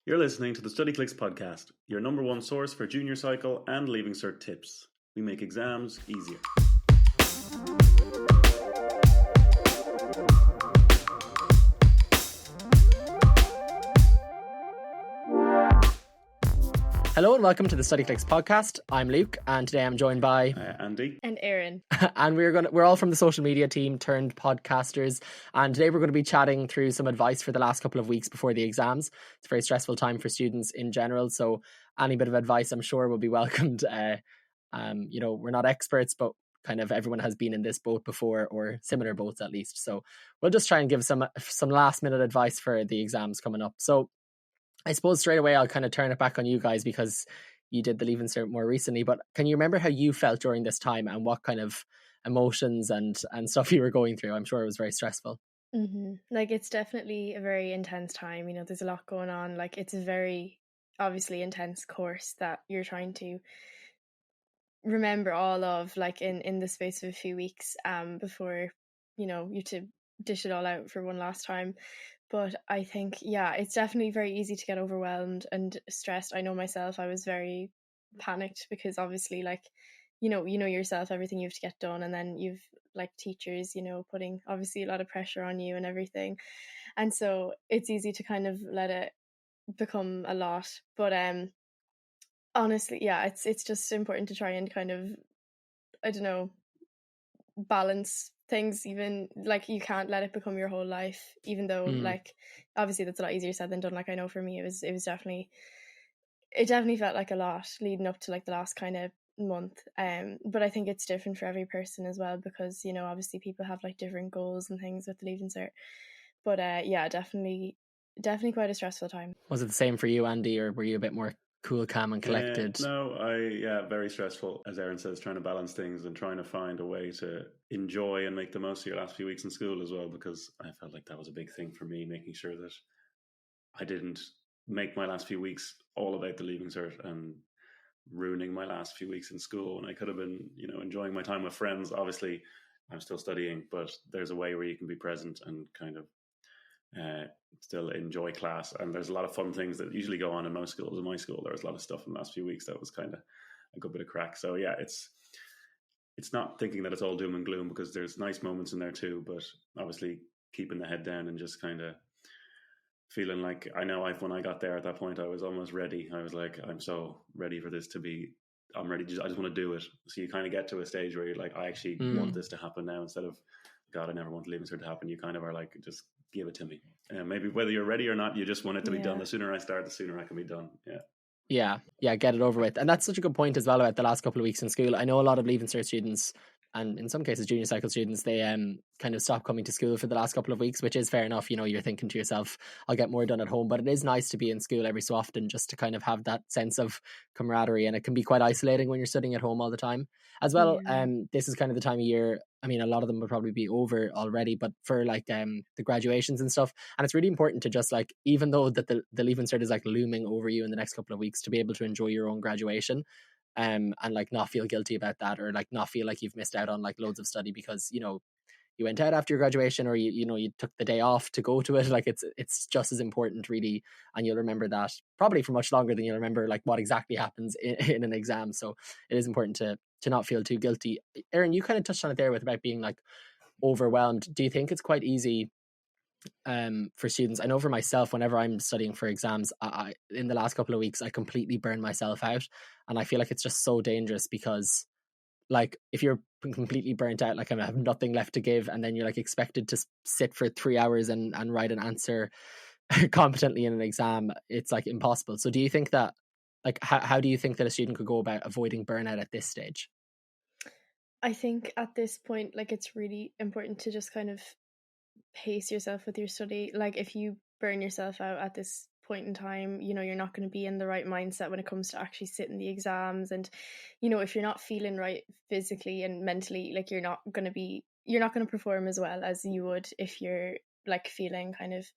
You're listening to the Studyclicks Podcast, your number one source for junior cycle and leaving cert tips. We make exams easier. Hello and welcome to the Studyclix Podcast. I'm Luke, and today I'm joined by Andy and Erin, and we're all from the social media team turned podcasters. And today we're going to be chatting through some advice for the last couple of weeks before the exams. It's a very stressful time for students in general, so any bit of advice I'm sure will be welcomed. We're not experts, but kind of everyone has been in this boat before, or similar boats at least. So we'll just try and give some last minute advice for the exams coming up. So I suppose straight away I'll kind of turn it back on you guys because you did the Leaving Cert more recently. But can you remember how you felt during this time and what kind of emotions and stuff you were going through? I'm sure it was very stressful. Like, it's definitely a very intense time. You know, there's a lot going on. Like, it's a very obviously intense course that you're trying to remember all of, like, in the space of a few weeks before, you know, you to dish it all out for one last time. But I think, yeah, it's definitely very easy to get overwhelmed and stressed. I know myself, I was very panicked because obviously, like, you know yourself, everything you have to get done, and then you've like teachers, you know, putting obviously a lot of pressure on you and everything. And so it's easy to kind of let it become a lot. But honestly, yeah, it's just important to try and kind of, I don't know, balance things. Even like, you can't let it become your whole life, even though like obviously that's a lot easier said than done. Like, I know for me it was definitely felt like a lot leading up to like the last kind of month, but I think it's different for every person as well, because, you know, obviously people have like different goals and things with the Leaving Cert. But yeah, definitely quite a stressful time. Was it the same for you, Andy, or were you a bit more cool, calm and collected? Very stressful, as Erin says, trying to balance things and trying to find a way to enjoy and make the most of your last few weeks in school as well, because I felt like that was a big thing for me, making sure that I didn't make my last few weeks all about the Leaving Cert and ruining my last few weeks in school when I could have been, you know, enjoying my time with friends. Obviously, I'm still studying, but there's a way where you can be present and kind of still enjoy class. And there's a lot of fun things that usually go on in most schools. In my school, there was a lot of stuff in the last few weeks that was kind of a good bit of crack. So yeah, it's not thinking that it's all doom and gloom, because there's nice moments in there too, but obviously keeping the head down and just kind of feeling like, I know when I got there at that point, I was almost ready. I was like, I'm so ready for this to be, I'm ready. I just want to do it. So you kind of get to a stage where you're like, I actually want this to happen now, instead of, God, I never want the Leaving Cert to happen. You kind of are like, just give it to me. Maybe whether you're ready or not, you just want it to be done. The sooner I start, the sooner I can be done. Yeah, get it over with. And that's such a good point as well about the last couple of weeks in school. I know a lot of Leaving Cert students, and in some cases junior cycle students, they kind of stop coming to school for the last couple of weeks, which is fair enough. You know, you're thinking to yourself, I'll get more done at home. But it is nice to be in school every so often, just to kind of have that sense of camaraderie. And it can be quite isolating when you're studying at home all the time as well. This is kind of the time of year, I mean, a lot of them will probably be over already, but for like the graduations and stuff. And it's really important to just, like, even though that the Leaving Cert is like looming over you in the next couple of weeks, to be able to enjoy your own graduation. And like not feel guilty about that, or like not feel like you've missed out on like loads of study because, you know, you went out after your graduation, or you took the day off to go to it. Like, it's just as important, really, and you'll remember that probably for much longer than you'll remember like what exactly happens in an exam. So it is important to not feel too guilty. Erin, you kind of touched on it there with about being like overwhelmed. Do you think it's quite easy for students? I know for myself, whenever I'm studying for exams, I in the last couple of weeks I completely burn myself out, and I feel like it's just so dangerous, because like if you're completely burnt out, like I have nothing left to give, and then you're like expected to sit for 3 hours and write an answer competently in an exam, it's like impossible. So do you think that, like, how do you think that a student could go about avoiding burnout at this stage? I think at this point, like, it's really important to just kind of pace yourself with your study. Like, if you burn yourself out at this point in time, you know, you're not going to be in the right mindset when it comes to actually sitting the exams. And, you know, if you're not feeling right physically and mentally, like, you're not going to perform as well as you would if you're like feeling kind of,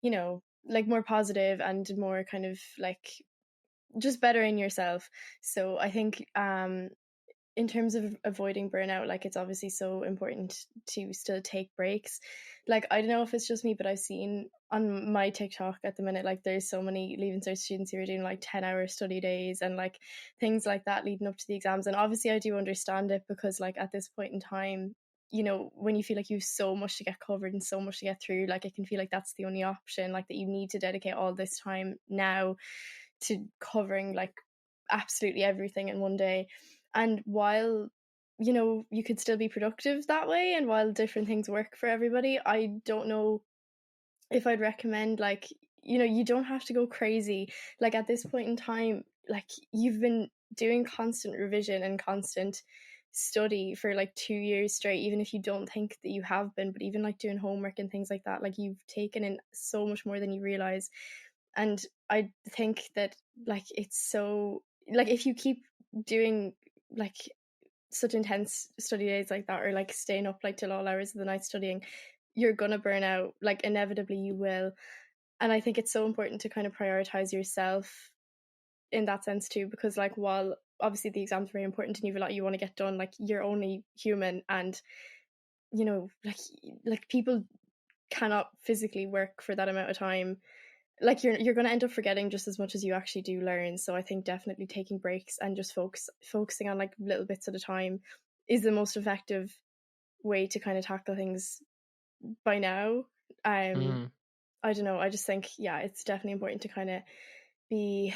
you know, like more positive and more kind of like just better in yourself. So I think in terms of avoiding burnout, like it's obviously so important to still take breaks. Like I don't know if it's just me, but I've seen on my TikTok at the minute, like there's so many Leaving Cert students who are doing like 10-hour study days and like things like that leading up to the exams. And obviously I do understand it, because like at this point in time, you know, when you feel like you have so much to get covered and so much to get through, like it can feel like that's the only option, like that you need to dedicate all this time now to covering like absolutely everything in one day. And while, you know, you could still be productive that way, and while different things work for everybody, I don't know if I'd recommend, like, you know, you don't have to go crazy. Like at this point in time, like you've been doing constant revision and constant study for like 2 years straight, even if you don't think that you have been, but even like doing homework and things like that, like you've taken in so much more than you realize. And I think that like it's so, like if you keep doing like such intense study days like that, or like staying up like till all hours of the night studying, you're gonna burn out, like inevitably you will. And I think it's so important to kind of prioritize yourself in that sense too, because like while obviously the exam's very important and you've a lot you want to get done, like you're only human, and you know, like people cannot physically work for that amount of time. Like you're going to end up forgetting just as much as you actually do learn. So I think definitely taking breaks and just focusing on like little bits at a time is the most effective way to kind of tackle things by now. I don't know, I just think, yeah, it's definitely important to kind of be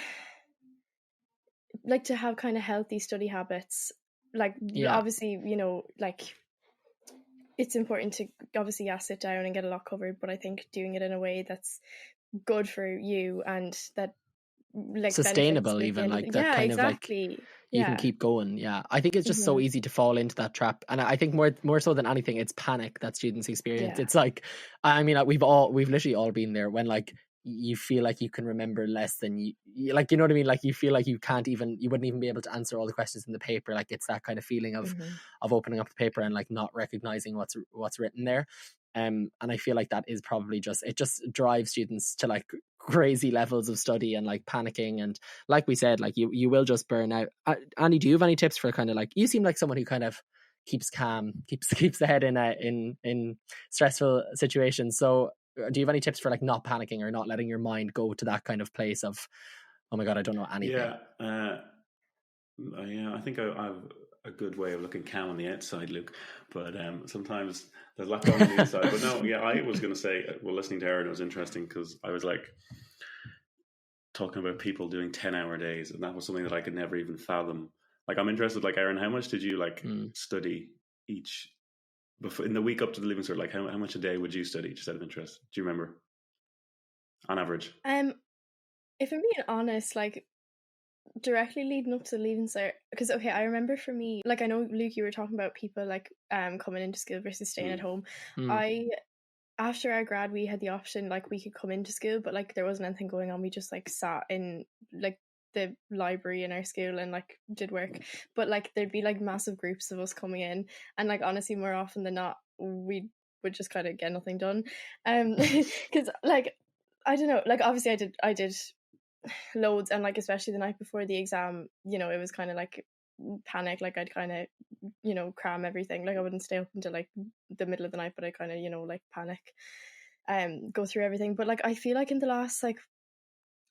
like, to have kind of healthy study habits. Like obviously, you know, like it's important to obviously, yeah, sit down and get a lot covered, but I think doing it in a way that's good for you and that like sustainable, even like that, yeah, kind exactly. of like you can keep going. Yeah, I think it's just so easy to fall into that trap, and I think more so than anything, it's panic that students experience. It's like, I mean, like we've literally all been there, when like you feel like you can remember less than you like, you know what I mean, like you feel like you wouldn't even be able to answer all the questions in the paper. Like it's that kind of feeling of opening up the paper and like not recognizing what's written there. And I feel like that is probably it just drives students to like crazy levels of study and like panicking. And like we said, like you will just burn out. Annie, do you have any tips for kind of like, you seem like someone who kind of keeps calm, keeps the head in stressful situations. So do you have any tips for like not panicking or not letting your mind go to that kind of place of, oh my God, I don't know anything? Yeah, I think I have a good way of looking calm on the outside, Luke, but sometimes there's a lot going on the inside. But no, yeah, I was going to say, well, listening to Erin was interesting, because I was like talking about people doing 10-hour days, and that was something that I could never even fathom. Like I'm interested, like Erin, how much did you like study each in the week up to the Leaving Cert? Like how much a day would you study, just out of interest? Do you remember on average? If I'm being honest, like directly leading up to the Leaving Cert, because okay, I remember for me, like I know Luke, you were talking about people like coming into school versus staying at home. After our grad, we had the option, like we could come into school, but like there wasn't anything going on. We just like sat in like the library in our school and like did work. But like there'd be like massive groups of us coming in, and like honestly more often than not we would just kind of get nothing done. Because like I don't know, like obviously I did loads, and like especially the night before the exam, you know, it was kind of like panic. Like I'd kind of, you know, cram everything. Like I wouldn't stay up until like the middle of the night, but I kind of, you know, like panic go through everything. But like I feel like in the last like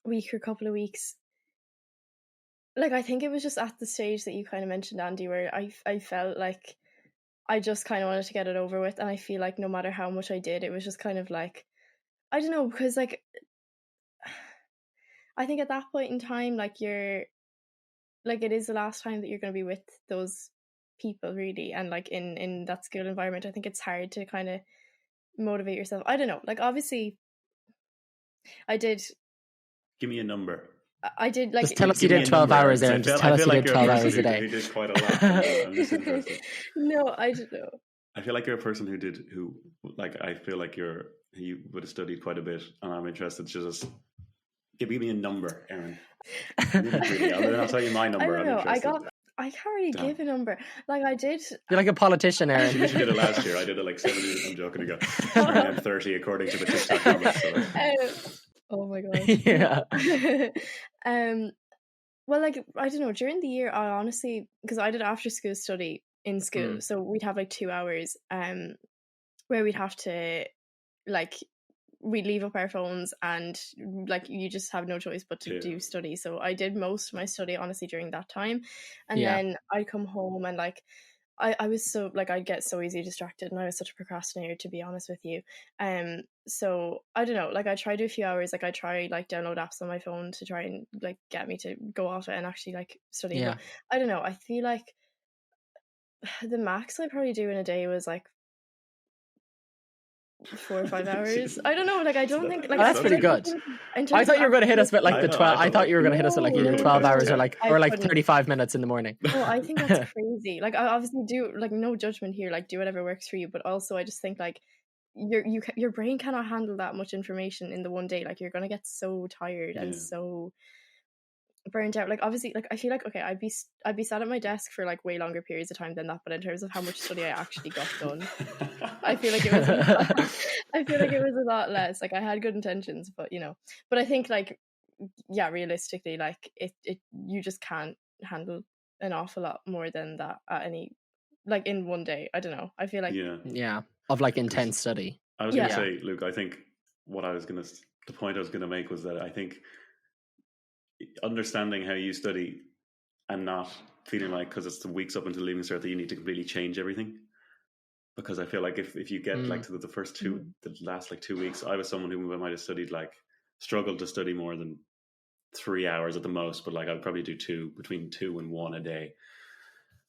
week or couple of weeks, like I think it was just at the stage that you kind of mentioned, Andy, where I felt like I just kind of wanted to get it over with. And I feel like no matter how much I did, it was just kind of like, I don't know, because like I think at that point in time, like you're like, it is the last time that you're going to be with those people really, and like in that school environment, I think it's hard to kind of motivate yourself. I don't know, like obviously I did. Give me a number. I did like, just tell us you did 12 hours there, and just tell us you did 12 hours a day. Who did quite a lot. I'm just interested. No, I don't know. I feel like you're a person who like, I feel like you would have studied quite a bit, and I'm interested to just give me a number, Erin. Really, I'll tell you my number. I don't know. I can't really give a number. Like I did. You're like a politician, Erin. You did it last year. I did it like 70. I'm joking again. 30 according to the TikTok comments. So. Oh my God. Yeah. Well, like, I don't know, during the year, I honestly, because I did after school study in school, Mm. so we'd have like 2 hours where we'd have to, like, we'd leave up our phones and like you just have no choice but to Yeah. do study. So I did most of my study honestly during that time, and Yeah. then I'd come home and like I was so like I'd get so easily distracted, and I was such a procrastinator, to be honest with you. So I don't know, like I try to do a few hours, like I try like download apps on my phone to try and like get me to go off it and actually like study. Yeah. But I don't know, I feel like the max I probably do in a day was like 4 or 5 hours. I don't know, like I don't think like that's pretty good. I thought you were going to hit us with like the 12. I thought you were going to hit us with like either 12 hours or like 35 minutes in the morning. Oh, I think that's crazy. Like I obviously do, like, no judgment here, like do whatever works for you, but also I just think like your brain cannot handle that much information in the one day. Like you're gonna get so tired and so burnt out. Like obviously, like I feel like okay, I'd be sat at my desk for like way longer periods of time than that, but in terms of how much study I actually got done, I feel like it was a lot less. Like I had good intentions, but but I think like realistically, like it you just can't handle an awful lot more than that at any, like in one day. I don't know, I feel like of like intense study. I was going to say, Luke, I think the point I was going to make was that I think understanding how you study and not feeling like because it's the weeks up until leaving cert that you need to completely change everything. Because I feel like if you get like to the last like 2 weeks, I was someone who might have struggled to study more than 3 hours at the most, but like I'd probably do between 2 and 1 a day.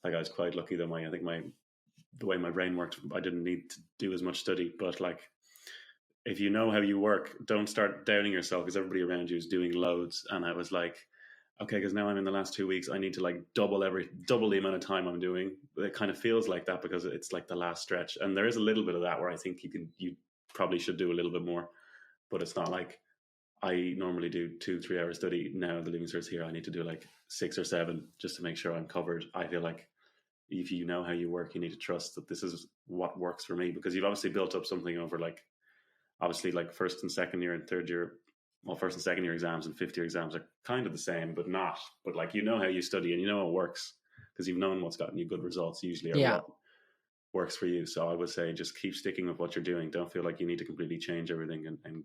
Like I was quite lucky that the way my brain worked, I didn't need to do as much study. But like, if you know how you work, don't start doubting yourself because everybody around you is doing loads. And I was like, okay, because now I'm in the last 2 weeks, I need to like double the amount of time I'm doing. It kind of feels like that because it's like the last stretch, and there is a little bit of that where I think you probably should do a little bit more, but it's not like I normally do 2-3 hours study. Now the leaving cert's here, I need to do like 6 or 7 just to make sure I'm covered. I feel like if you know how you work, you need to trust that this is what works for me, because you've obviously built up something over like obviously like first and second year and third year. Well, first and second year exams and fifth year exams are kind of the same, but not. But like you know how you study and you know it works because you've known what's gotten you good results usually, or what works for you. So I would say just keep sticking with what you're doing. Don't feel like you need to completely change everything and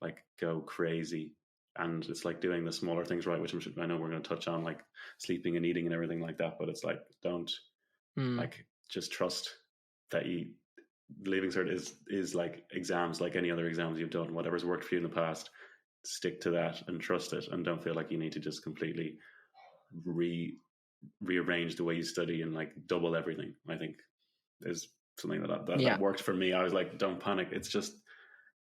like go crazy. And it's like doing the smaller things right, which I know we're going to touch on, like sleeping and eating and everything like that. But it's like don't like just trust that leaving cert is like exams, like any other exams you've done. Whatever's worked for you in the past, stick to that and trust it, and don't feel like you need to just completely rearrange the way you study and like double everything. I think is something that worked for me. I was like, don't panic. It's just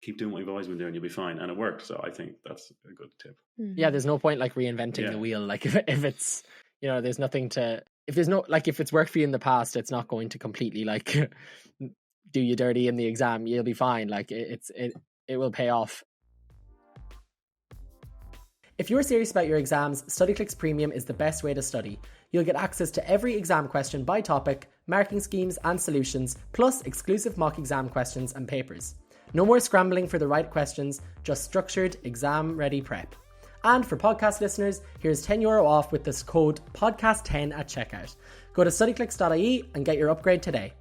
keep doing what you've always been doing. You'll be fine. And it worked. So I think that's a good tip. Yeah, there's no point like reinventing the wheel. Like if it's, there's nothing to, if it's worked for you in the past, it's not going to completely like do you dirty in the exam. You'll be fine. Like it will pay off. If you're serious about your exams, Studyclicks Premium is the best way to study. You'll get access to every exam question by topic, marking schemes and solutions, plus exclusive mock exam questions and papers. No more scrambling for the right questions, just structured, exam-ready prep. And for podcast listeners, here's €10 off with this code podcast10 at checkout. Go to studyclicks.ie and get your upgrade today.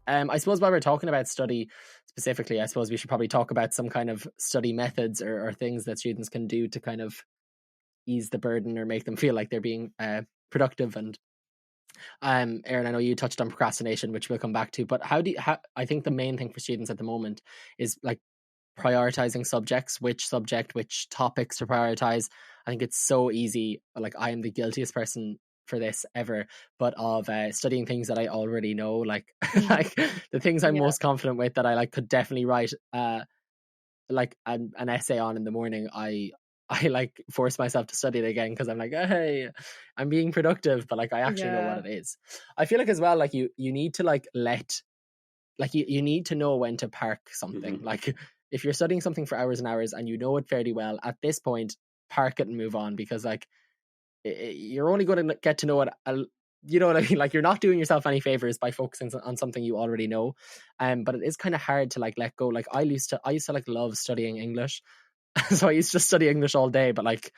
I suppose while we're talking about study specifically, I suppose we should probably talk about some kind of study methods or things that students can do to kind of ease the burden or make them feel like they're being productive. And Erin, I know you touched on procrastination, which we'll come back to, but how I think the main thing for students at the moment is like prioritizing subjects, which topics to prioritize. I think it's so easy, like I am the guiltiest person for this ever, but of studying things that I already know, like like the things I'm most confident with that I like could definitely write like an essay on in the morning. I like force myself to study it again because I'm like, hey, I'm being productive, but like I actually know what it is. I feel like as well, like you need to like you need to know when to park something. Like if you're studying something for hours and hours and you know it fairly well, at this point park it and move on, because like you're only going to get to know it, you know what I mean? Like you're not doing yourself any favors by focusing on something you already know. But it is kind of hard to like let go. Like I used to like love studying English. So I used to study English all day, but like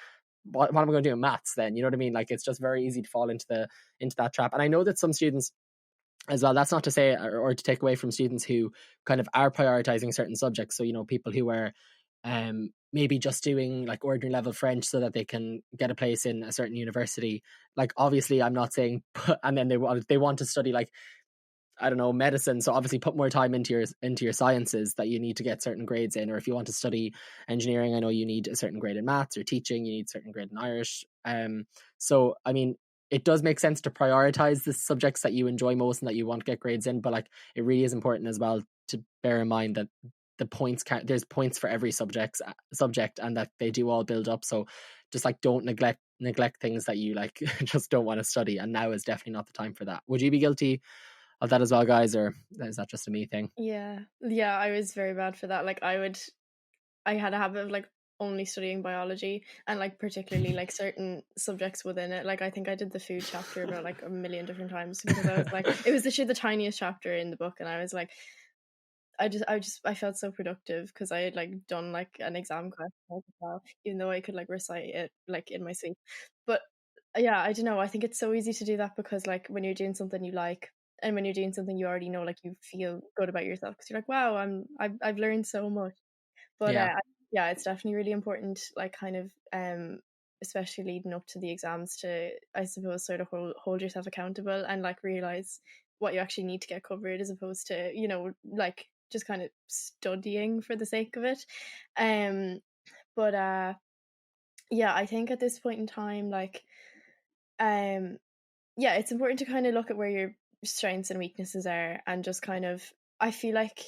what am I going to do in maths then? You know what I mean? Like, it's just very easy to fall into that trap. And I know that some students as well, that's not to say or to take away from students who kind of are prioritizing certain subjects. So, you know, people who are maybe just doing like ordinary level French so that they can get a place in a certain university. Like, obviously I'm not saying, and then they want to study like, I don't know, medicine. So obviously put more time into your sciences that you need to get certain grades in. Or if you want to study engineering, I know you need a certain grade in maths, or teaching, you need a certain grade in Irish. So, I mean, it does make sense to prioritize the subjects that you enjoy most and that you want to get grades in. But like, it really is important as well to bear in mind that the points there's points for every subject, and that they do all build up. So just like, don't neglect things that you like just don't want to study. And now is definitely not the time for that. Would you be guilty of that as well, guys, or is that just a me thing? Yeah, I was very bad for that. Like, I had a habit of like only studying biology, and like particularly like certain subjects within it. Like, I think I did the food chapter about like a million different times, because I was like, it was literally the tiniest chapter in the book, and I was like, I felt so productive because I had like done like an exam question as well, even though I could like recite it like in my sleep. But yeah, I don't know, I think it's so easy to do that, because like when you're doing something you like, and when you're doing something you already know, like, you feel good about yourself because you're like, wow, I've learned so much. But yeah, it's definitely really important, like, kind of especially leading up to the exams, to, I suppose, sort of hold yourself accountable and like realize what you actually need to get covered, as opposed to, you know, like just kind of studying for the sake of it. But yeah, I think at this point in time, like, yeah, it's important to kind of look at where your strengths and weaknesses are, and just kind of, I feel like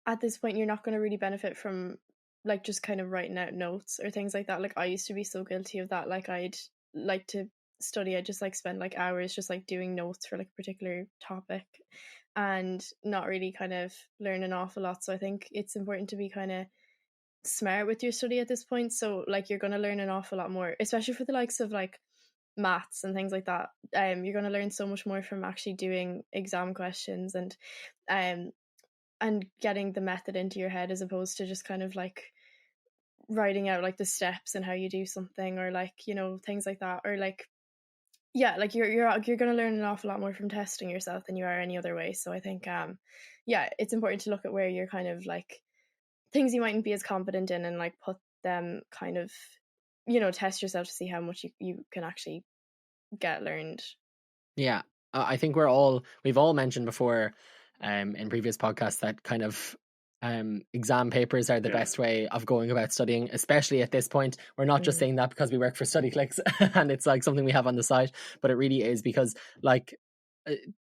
at this point you're not going to really benefit from like just kind of writing out notes or things like that. Like, I used to be so guilty of that. Like, I'd like to study, I just like spend like hours just like doing notes for like a particular topic, and not really kind of learn an awful lot. So I think it's important to be kind of smart with your study at this point. So like, you're going to learn an awful lot more, especially for the likes of like maths and things like that. You're going to learn so much more from actually doing exam questions, and getting the method into your head, as opposed to just kind of like writing out like the steps and how you do something, or like, you know, things like that. Or like, yeah, like you're going to learn an awful lot more from testing yourself than you are any other way. So I think yeah, it's important to look at where you're kind of like things you mightn't be as confident in, and like put them kind of, you know, test yourself to see how much you can actually get learned. Yeah, I think we've all mentioned before in previous podcasts that kind of exam papers are the best way of going about studying, especially at this point. We're not just saying that because we work for Studyclicks and it's like something we have on the side, but it really is because like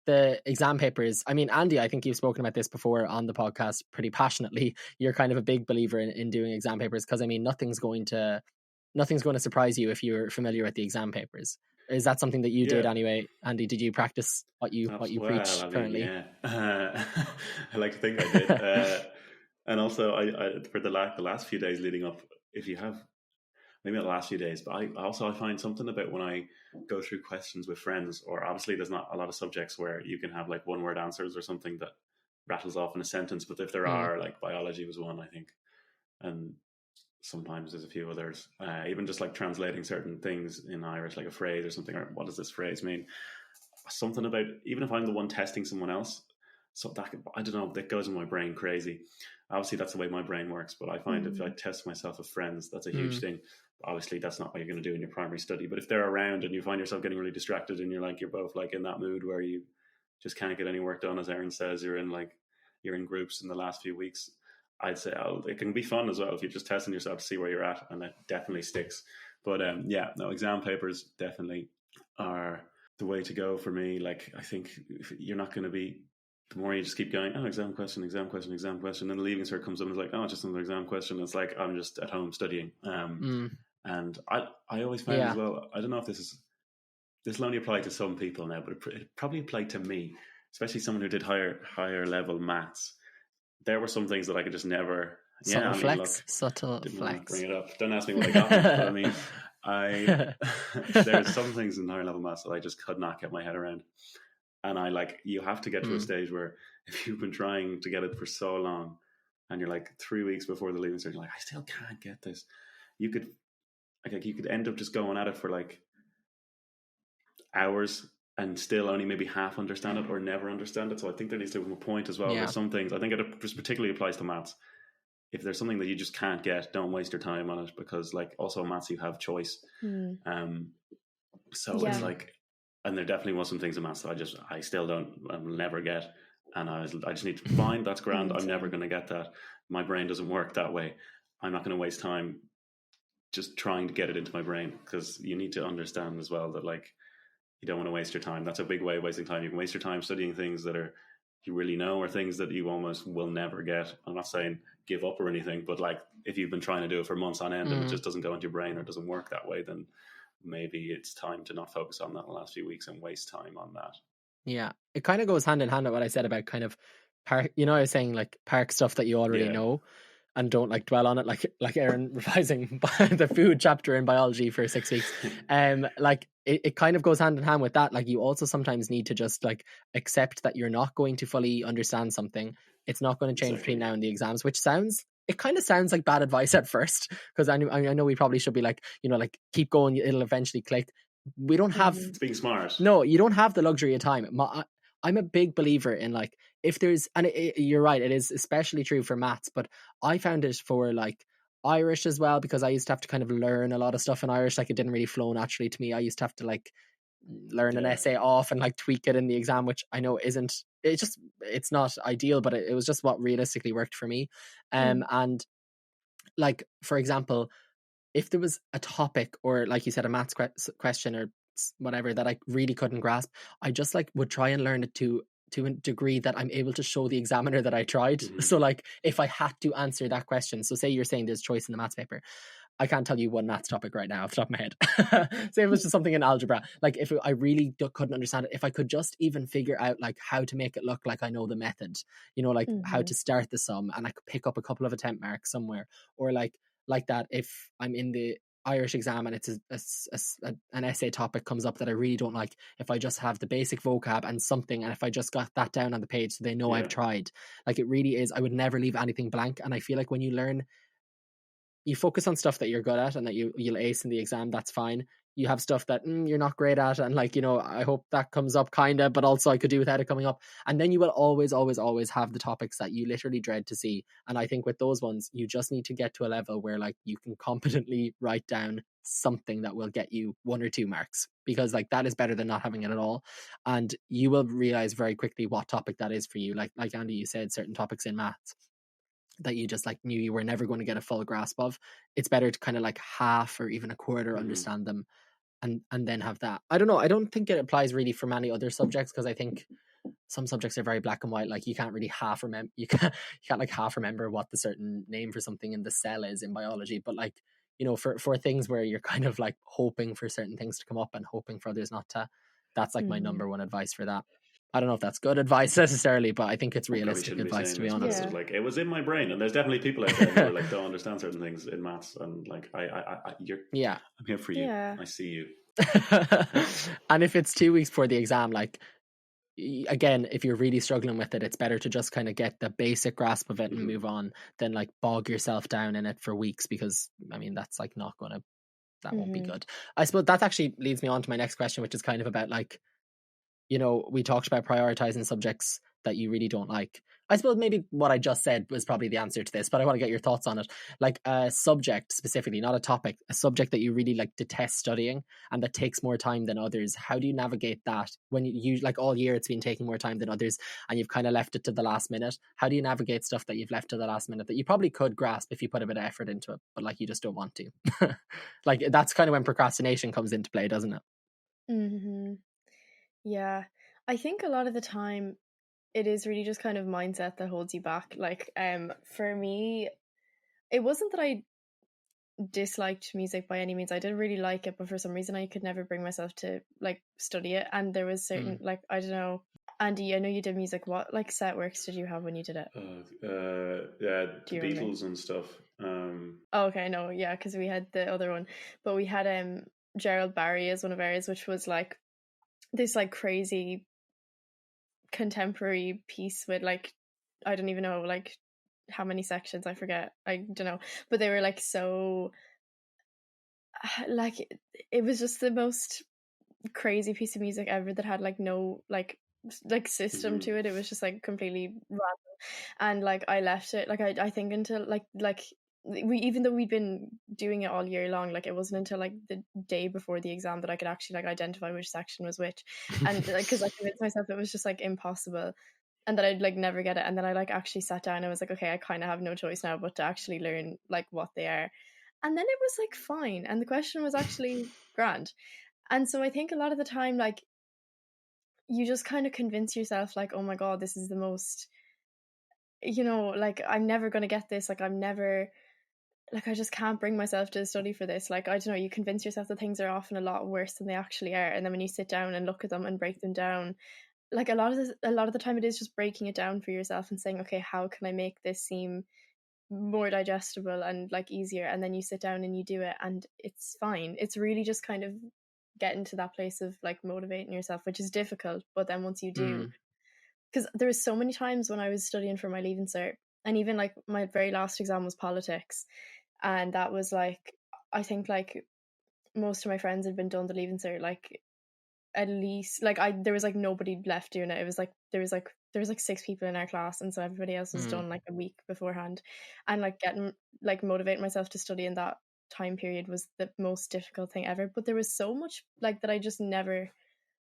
the exam papers, I mean, Andy, I think you've spoken about this before on the podcast pretty passionately. You're kind of a big believer in doing exam papers, because I mean, nothing's going to surprise you if you're familiar with the exam papers. Is that something that you did anyway, Andy? Did you practice what you preach currently? Yeah, I like to think I did. And also, I for the last few days leading up, if you have, maybe not the last few days, but I find something about when I go through questions with friends, or obviously there's not a lot of subjects where you can have like one word answers or something that rattles off in a sentence, but if there are, like biology was one, I think, and sometimes there's a few others, even just like translating certain things in Irish, like a phrase or something, or what does this phrase mean, something about, even if I'm the one testing someone else, so that, I don't know, that goes in my brain crazy. Obviously that's the way my brain works, but I find if I test myself with friends, that's a huge thing. Obviously that's not what you're going to do in your primary study, but if they're around and you find yourself getting really distracted and you're both like in that mood where you just can't get any work done, as Erin says, you're in groups in the last few weeks, I'd say it can be fun as well if you're just testing yourself to see where you're at, and it definitely sticks. But exam papers definitely are the way to go for me. Like, I think you're not going to be, the more you just keep going, oh, exam question, and the leaving cert comes up and it's like, oh, just another exam question. It's like, I'm just at home studying. And I always find as well, I don't know if this will only apply to some people now, but it probably applied to me, especially someone who did higher level maths. There were some things that I could just never. Subtle flex. Bring it up. Don't ask me what I got, but I mean, there's some things in higher level maths that I just could not get my head around, and you have to get to a stage where if you've been trying to get it for so long, and you're like 3 weeks before the leaving cert, you're like, I still can't get this. You could, like you could end up just going at it for like hours and still only maybe half understand it or never understand it. So I think there needs to be a point as well. Yeah. There's some things, I think it just particularly applies to maths. If there's something that you just can't get, don't waste your time on it, because like also maths, you have choice. So Yeah. it's like, and there definitely was some things in maths that I still don't, I will never get. And I just need to find, that's grand. I'm never going to get that. My brain doesn't work that way. I'm not going to waste time just trying to get it into my brain, because you need to understand as well that like, you don't want to waste your time. That's a big way of wasting time. You can waste your time studying things that are, you really know, or things that you almost will never get. I'm not saying give up or anything, but like if you've been trying to do it for months on end and it just doesn't go into your brain or doesn't work that way, then maybe it's time to not focus on that in the last few weeks and waste time on that. Yeah, it kind of goes hand in hand with what I said about kind of park. You know, I was saying like park stuff that you already know and don't like dwell on it. Like Erin revising the food chapter in biology for 6 weeks. Like it kind of goes hand in hand with that. Like you also sometimes need to just like accept that you're not going to fully understand something. It's not going to change between now and the exams, which it kind of sounds like bad advice at first, because I know we probably should be like, you know, like keep going, it'll eventually click. We don't have it's being smart. No, you don't have the luxury of time. I'm a big believer in like, if there's, and you're right, it is especially true for maths, but I found it for like Irish as well, because I used to have to kind of learn a lot of stuff in Irish. Like it didn't really flow naturally to me. I used to have to like learn an essay off and like tweak it in the exam, which I know it's not ideal, but it was just what realistically worked for me. And like, for example, if there was a topic or like you said, a maths question or whatever that I really couldn't grasp, I just like would try and learn it to a degree that I'm able to show the examiner that I tried. So like if I had to answer that question, so say you're saying there's choice in the maths paper, I can't tell you one maths topic right now off the top of my head. Say it was just something in algebra, like if I really couldn't understand it, if I could just even figure out like how to make it look like I know the method, you know, like how to start the sum, and I could pick up a couple of attempt marks somewhere, or like that if I'm in the Irish exam and it's an essay topic comes up that I really don't like, if I just have the basic vocab and something, and if I just got that down on the page so they know I've tried, like it really is, I would never leave anything blank. And I feel like when you learn, you focus on stuff that you're good at and that you'll ace in the exam, that's fine. You have stuff that you're not great at, and like, you know, I hope that comes up kind of, but also I could do without it coming up. And then you will always have the topics that you literally dread to see. And I think with those ones, you just need to get to a level where like you can competently write down something that will get you 1 or 2 marks, because like that is better than not having it at all. And you will realize very quickly what topic that is for you. Like Andy, you said certain topics in maths that you just like knew you were never going to get a full grasp of. It's better to kind of like half or even a quarter understand them, and then have that. I don't know, I don't think it applies really for many other subjects, because I think some subjects are very black and white. Like you can't really you can't like half remember what the certain name for something in the cell is in biology. But like, you know, for things where you're kind of like hoping for certain things to come up and hoping for others not to, that's like my number one advice for that. I don't know if that's good advice necessarily, but I think it's realistic advice, to be honest. Yeah. Like it was in my brain, and there's definitely people out there who are like don't understand certain things in maths, and like I'm here for you. Yeah. I see you. And if it's 2 weeks before the exam, like again, if you're really struggling with it, it's better to just kind of get the basic grasp of it and move on than like bog yourself down in it for weeks, because I mean that's like not gonna, that won't be good. I suppose that actually leads me on to my next question, which is kind of about like, you know, we talked about prioritizing subjects that you really don't like. I suppose maybe what I just said was probably the answer to this, but I want to get your thoughts on it. Like a subject specifically, not a topic, a subject that you really like detest studying and that takes more time than others. How do you navigate that when you like all year it's been taking more time than others and you've kind of left it to the last minute? How do you navigate stuff that you've left to the last minute that you probably could grasp if you put a bit of effort into it, but like you just don't want to? Like that's kind of when procrastination comes into play, doesn't it? Yeah, I think a lot of the time it is really just kind of mindset that holds you back. Like for me, it wasn't that I disliked music by any means. I did really like it, but for some reason I could never bring myself to like study it. And there was certain like, I don't know, Andy, I know you did music. What like set works did you have when you did it? Yeah, the Beatles and stuff. Okay, no, yeah, because we had the other one, but we had Gerald Barry as one of ours, which was like this like crazy contemporary piece with like, I don't even know like how many sections, I forget, I don't know, but they were like so like it was just the most crazy piece of music ever that had like no like system to it. It was just like completely random, and like I left it like I think until like we, even though we'd been doing it all year long, like it wasn't until like the day before the exam that I could actually like identify which section was which, and like because I convinced myself it was just like impossible and that I'd like never get it, and then I like actually sat down and was like, okay, I kind of have no choice now but to actually learn like what they are, and then it was like fine, and the question was actually grand. And so I think a lot of the time, like, you just kind of convince yourself, like, oh my God, this is the most, like, I'm never going to get this. Like, I'm never, like, I just can't bring myself to study for this. Like, I don't know, you convince yourself that things are often a lot worse than they actually are. And then when you sit down and look at them and break them down, like, a lot of the time it is just breaking it down for yourself and saying, okay, how can I make this seem more digestible and like easier? And then you sit down and you do it and it's fine. It's really just kind of getting to that place of like motivating yourself, which is difficult, but then once you do, because there was so many times when I was studying for my leaving cert, and even like my very last exam was politics, and that was like, I think like most of my friends had been done the leaving cert like at least like there was like nobody left doing it. It was like there was like 6 people in our class, and so everybody else was done like a week beforehand, and like getting like motivating myself to study in that time period was the most difficult thing ever. But there was so much like that I just never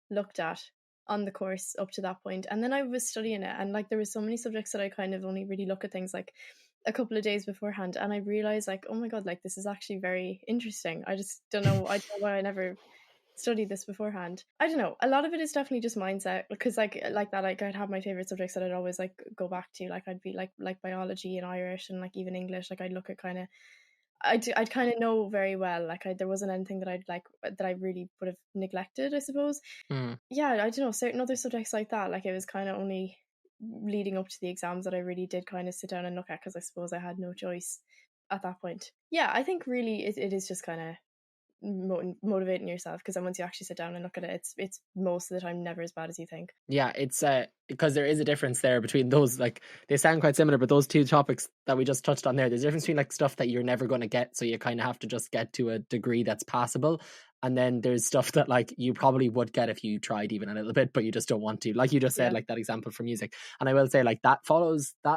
looked at on the course up to that point, and then I was studying it, and like there was so many subjects that I kind of only really look at things like a couple of days beforehand, and I realized like, oh my God, like this is actually very interesting. I just don't know why I never studied this beforehand. I don't know, a lot of it is definitely just mindset, because like that, like I'd have my favorite subjects that I'd always like go back to, like I'd be like biology and Irish and like even English. Like I'd look at kind of, I'd kind of know very well, like there wasn't anything that I'd like that I really would have neglected, I suppose. Yeah, I don't know, certain other subjects like that, like it was kind of only leading up to the exams that I really did kind of sit down and look at, because I suppose I had no choice at that point. Yeah, I think really it is just kind of motivating yourself, because then once you actually sit down and look at it, it's most of the time never as bad as you think. Yeah, it's because there is a difference there between those, like they sound quite similar, but those two topics that we just touched on there's a difference between like stuff that you're never going to get, so you kind of have to just get to a degree that's passable, and then there's stuff that like you probably would get if you tried even a little bit, but you just don't want to, like you just said, like that example for music. And I will say like that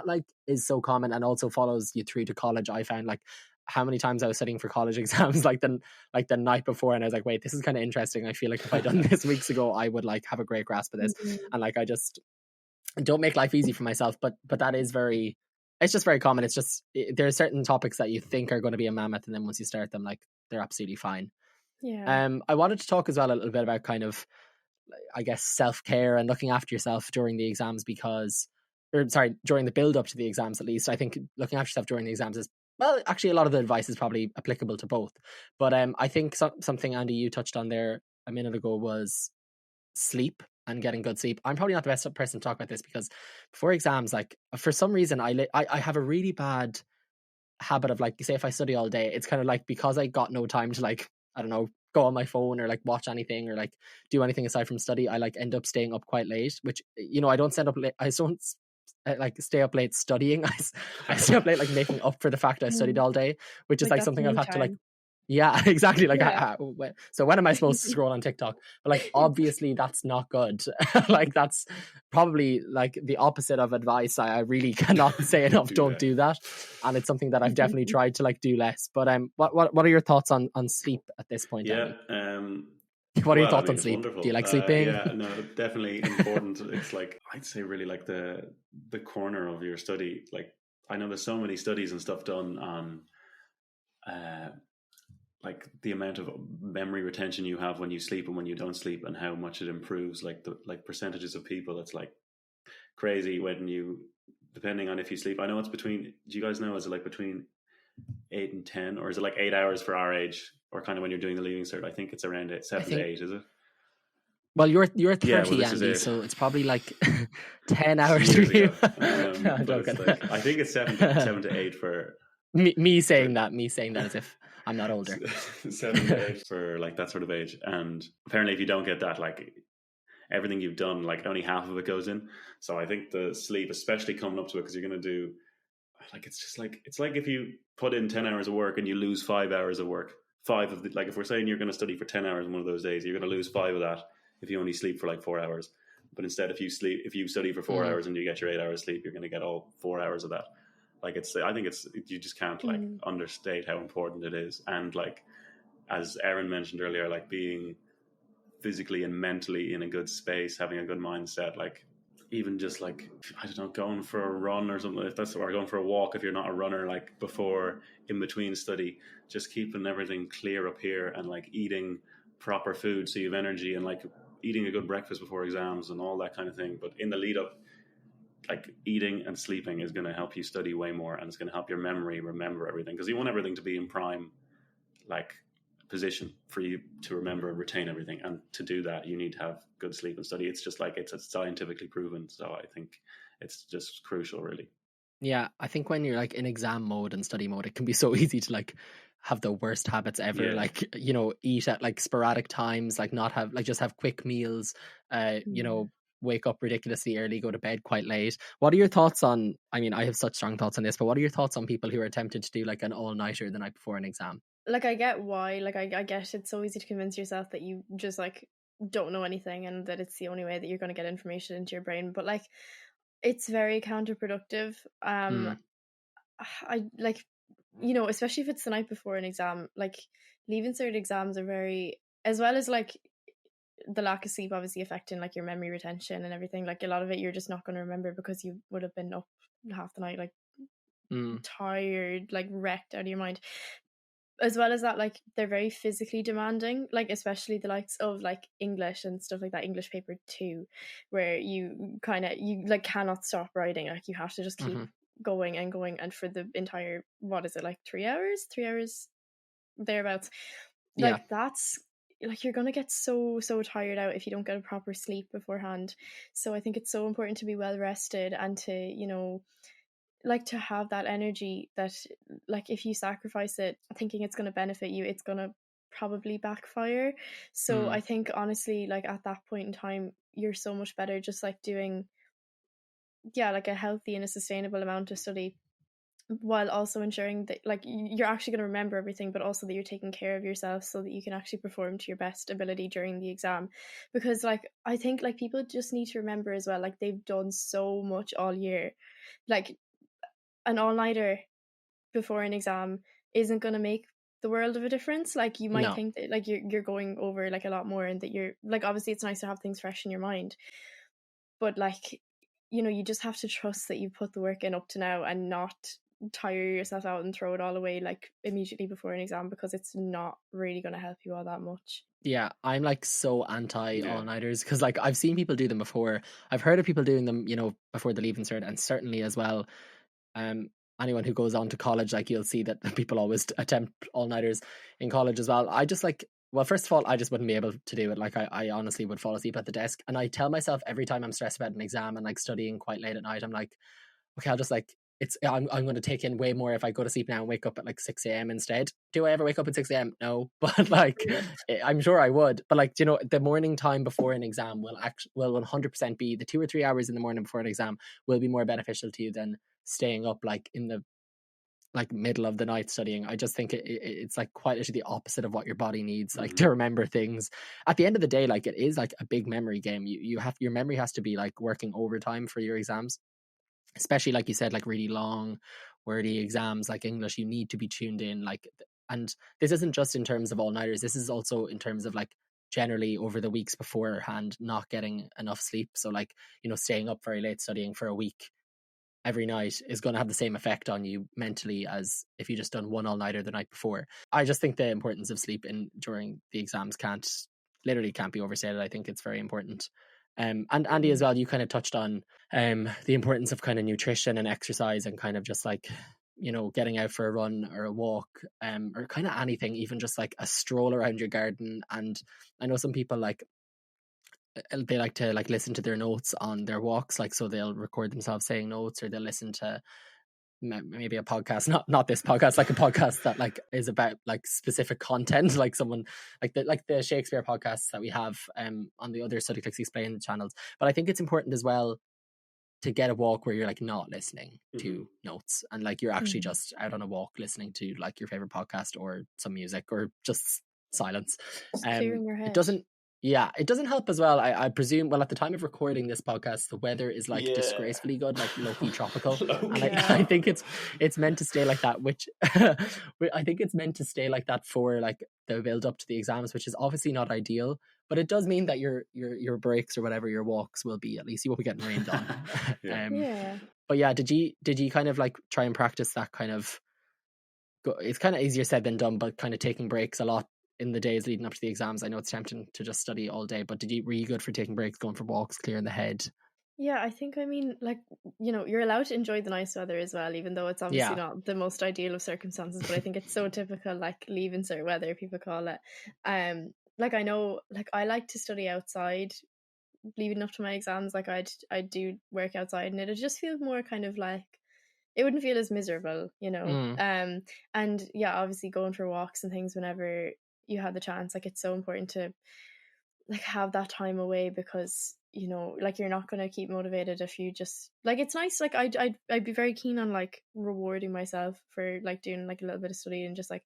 like is so common, and also follows you through to college. I found like how many times I was studying for college exams like the night before, and I was like, wait, this is kind of interesting. I feel like if I'd done this weeks ago, I would like have a great grasp of this. And like I just don't make life easy for myself, but that is it's just very common. It's just there are certain topics that you think are going to be a mammoth, and then once you start them, like they're absolutely fine. I wanted to talk as well a little bit about kind of, I guess, self-care and looking after yourself during the exams, during the build up to the exams. At least I think looking after yourself during the exams is, well, actually a lot of the advice is probably applicable to both, but I think something, Andy, you touched on there a minute ago was sleep and getting good sleep. I'm probably not the best person to talk about this, because before exams, like for some reason I have a really bad habit of, like, say if I study all day, it's kind of like, because I got no time to, like, I don't know, go on my phone or like watch anything or like do anything aside from study, I like end up staying up quite late, which, I don't stand up late. I don't like stay up late studying. I stay up late like making up for the fact I studied all day, which is like something I've had to like, yeah, exactly. Like, so when am I supposed to scroll on TikTok? But like, obviously that's not good. Like that's probably like the opposite of advice. I really cannot say enough. Don't do that. And it's something that I've definitely tried to like do less. But what are your thoughts on sleep at this point? Yeah. What are your thoughts on sleep? Wonderful. Do you like sleeping? Yeah, no, definitely important. It's like, I'd say really like the corner of your study. Like, I know there's so many studies and stuff done on like the amount of memory retention you have when you sleep and when you don't sleep, and how much it improves, like the percentages of people. It's like crazy when you, depending on if you sleep. I know it's between, do you guys know, is it like between 8 and 10, or is it like 8 hours for our age, or kind of when you're doing the leaving cert? I think it's around 7 to 8, is it? Well, you're 30, Andy, so it's probably like 10 hours for you. Like, I think it's 7 to 8 for me saying that as if I'm not older. 7 to 8 for like that sort of age. And apparently if you don't get that, like everything you've done, like only half of it goes in. So I think the sleep, especially coming up to it, because you're going to do, like, it's just like, it's like if you put in 10 hours of work and you lose 5 hours of work. 5 of the, like if we're saying you're going to study for 10 hours in one of those days, you're going to lose 5 of that if you only sleep for like 4 hours. But instead, if you study for 4 hours and you get your 8 hours sleep, you're going to get all 4 hours of that. Like I think you just can't like understate how important it is. And like, as Erin mentioned earlier, like being physically and mentally in a good space, having a good mindset, like even just like, I don't know, going for a run or something, or going for a walk if you're not a runner, like before, in between study, just keeping everything clear up here and like eating proper food so you have energy, and like eating a good breakfast before exams and all that kind of thing. But in the lead up, like eating and sleeping is going to help you study way more, and it's going to help your memory remember everything, because you want everything to be in prime like position for you to remember and retain everything. And to do that, you need to have good sleep and study. It's just like, it's scientifically proven. So I think it's just crucial, really. Yeah, I think when you're like in exam mode and study mode, it can be so easy to like have the worst habits ever. Yeah. Like, you know, eat at like sporadic times, like not have, like just have quick meals, you know, wake up ridiculously early, go to bed quite late. What are your thoughts on, I mean, I have such strong thoughts on this, but what are your thoughts on people who are attempting to do like an all-nighter the night before an exam? Like, I get why, like I get it's so easy to convince yourself that you just like don't know anything and that it's the only way that you're going to get information into your brain, but like it's very counterproductive. I like, you know, especially if it's the night before an exam, like leaving cert exams are very, as well as like the lack of sleep obviously affecting like your memory retention and everything, like a lot of it you're just not going to remember because you would have been up half the night, like tired, like wrecked out of your mind. As well as that, like they're very physically demanding, like especially the likes of like English and stuff like that, English paper 2, where you like cannot stop writing, like you have to just keep going and going, and for the entire, what is it, like 3 hours thereabouts. Like that's like, you're gonna get so tired out if you don't get a proper sleep beforehand. So I think it's so important to be well rested and to, you know, like to have that energy that, like, if you sacrifice it thinking it's going to benefit you, it's going to probably backfire. So I think honestly, like at that point in time, you're so much better just like doing like a healthy and a sustainable amount of study, while also ensuring that like you're actually going to remember everything, but also that you're taking care of yourself so that you can actually perform to your best ability during the exam. Because like I think like people just need to remember as well, like they've done so much all year, like an all-nighter before an exam isn't going to make the world of a difference. Like you might think that like you're going over like a lot more, and that you're like, obviously it's nice to have things fresh in your mind, but like, you know, you just have to trust that you put the work in up to now and not tire yourself out and throw it all away like immediately before an exam, because it's not really going to help you all that much. Yeah, I'm like so anti all-nighters, because like I've seen people do them before. I've heard of people doing them, you know, before the leaving cert, and certainly as well anyone who goes on to college, like you'll see that people always attempt all-nighters in college as well. I just like, well, first of all, I just wouldn't be able to do it. Like I honestly would fall asleep at the desk, and I tell myself every time I'm stressed about an exam and like studying quite late at night, I'm like, okay, I'll just like, I'm going to take in way more if I go to sleep now and wake up at like 6 a.m. instead. Do I ever wake up at 6 a.m? No, but like I'm sure I would. But like, you know, the morning time before an exam will 100% be, the 2 or 3 hours in the morning before an exam will be more beneficial to you than staying up like in the like middle of the night studying. I just think it's like quite literally the opposite of what your body needs, like to remember things. At the end of the day, like it is like a big memory game. You have, your memory has to be like working overtime for your exams, especially like you said, like really long wordy exams like English. You need to be tuned in, like, and this isn't just in terms of all-nighters, this is also in terms of like generally over the weeks beforehand not getting enough sleep. So like, you know, staying up very late studying for a week every night is going to have the same effect on you mentally as if you just done one all-nighter the night before. I just think the importance of sleep during the exams can't be overstated. I think it's very important. And Andy as well, you kind of touched on the importance of kind of nutrition and exercise, and kind of just like, you know, getting out for a run or a walk, or kind of anything, even just like a stroll around your garden. And I know some people like, they like to like listen to their notes on their walks, like so they'll record themselves saying notes, or they'll listen to maybe a podcast, not this podcast, like a podcast that like is about like specific content, like someone like the Shakespeare podcasts that we have on the other Studyclicks Explained channels. But I think it's important as well to get a walk where you're like not listening Mm-hmm. to notes, and like you're actually just out on a walk listening to like your favorite podcast or some music or just silence. Just clearing your It head. doesn't help as well. I presume, well, at the time of recording this podcast, the weather is like disgracefully good, like low-key tropical. And I think it's meant to stay like that, which I think it's meant to stay like that for like the build up to the exams, which is obviously not ideal, but it does mean that your breaks or whatever, your walks will be, at least you won't be getting rained on. But yeah, did you kind of like try and practice that kind of, it's kind of easier said than done, but kind of taking breaks a lot in the days leading up to the exams? I know it's tempting to just study all day, but were you good for taking breaks, going for walks, clearing the head? Yeah, I think, I mean, like, you know, you're allowed to enjoy the nice weather as well, even though it's obviously not the most ideal of circumstances, but I think it's so typical, like leaving cert weather, people call it. Like, I know, like, I like to study outside leading up to my exams. Like, I'd do work outside, and it'd just feel more kind of like, it wouldn't feel as miserable, you know. And yeah, obviously going for walks and things whenever you have the chance, like, it's so important to like have that time away, because, you know, like, you're not going to keep motivated if you just, like, it's nice, like, I'd be very keen on like rewarding myself for like doing like a little bit of study and just like,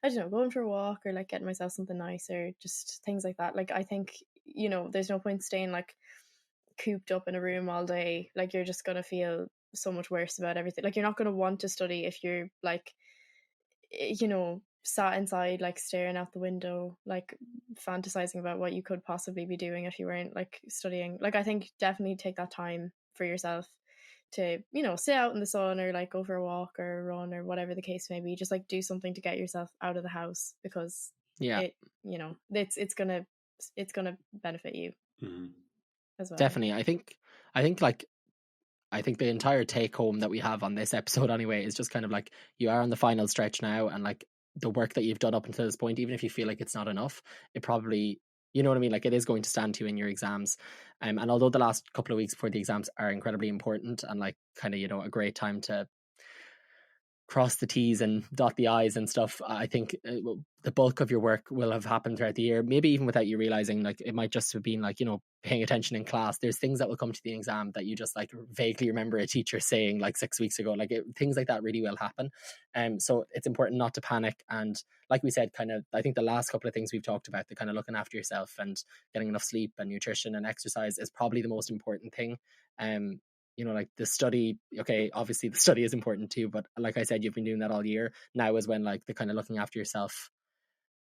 I don't know, going for a walk or like getting myself something nice or just things like that. Like, I think, you know, there's no point staying like cooped up in a room all day. Like, you're just going to feel so much worse about everything. Like, you're not going to want to study if you're like, you know, sat inside, like staring out the window, like fantasizing about what you could possibly be doing if you weren't like studying. Like, I think definitely take that time for yourself to, you know, sit out in the sun or like go for a walk or a run or whatever the case may be. Just like do something to get yourself out of the house, because it, you know, it's gonna benefit you as well. Definitely. I think the entire take home that we have on this episode anyway is just kind of like, you are on the final stretch now, and like the work that you've done up until this point, even if you feel like it's not enough, it probably, you know what I mean, like it is going to stand to you in your exams. And although the last couple of weeks before the exams are incredibly important and like kind of, you know, a great time to cross the T's and dot the I's and stuff, I think the bulk of your work will have happened throughout the year, maybe even without you realizing. Like, it might just have been like, you know, paying attention in class. There's things that will come to the exam that you just like vaguely remember a teacher saying like 6 weeks ago. Like, things like that really will happen. So it's important not to panic. And like we said, kind of, I think the last couple of things we've talked about, the kind of looking after yourself and getting enough sleep and nutrition and exercise, is probably the most important thing. You know, like the study, okay, obviously the study is important too, but like I said, you've been doing that all year. Now is when like the kind of looking after yourself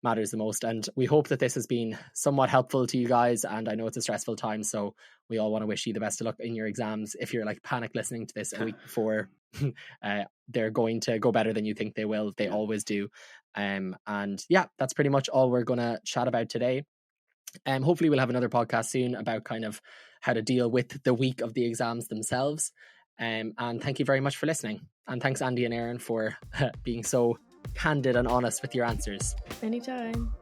matters the most. And we hope that this has been somewhat helpful to you guys. And I know it's a stressful time, so we all want to wish you the best of luck in your exams. If you're like panic listening to this a week before, they're going to go better than you think they will. They always do. And yeah, that's pretty much all we're going to chat about today. Hopefully we'll have another podcast soon about kind of how to deal with the week of the exams themselves. And thank you very much for listening. And thanks, Andy and Erin, for being so candid and honest with your answers. Anytime.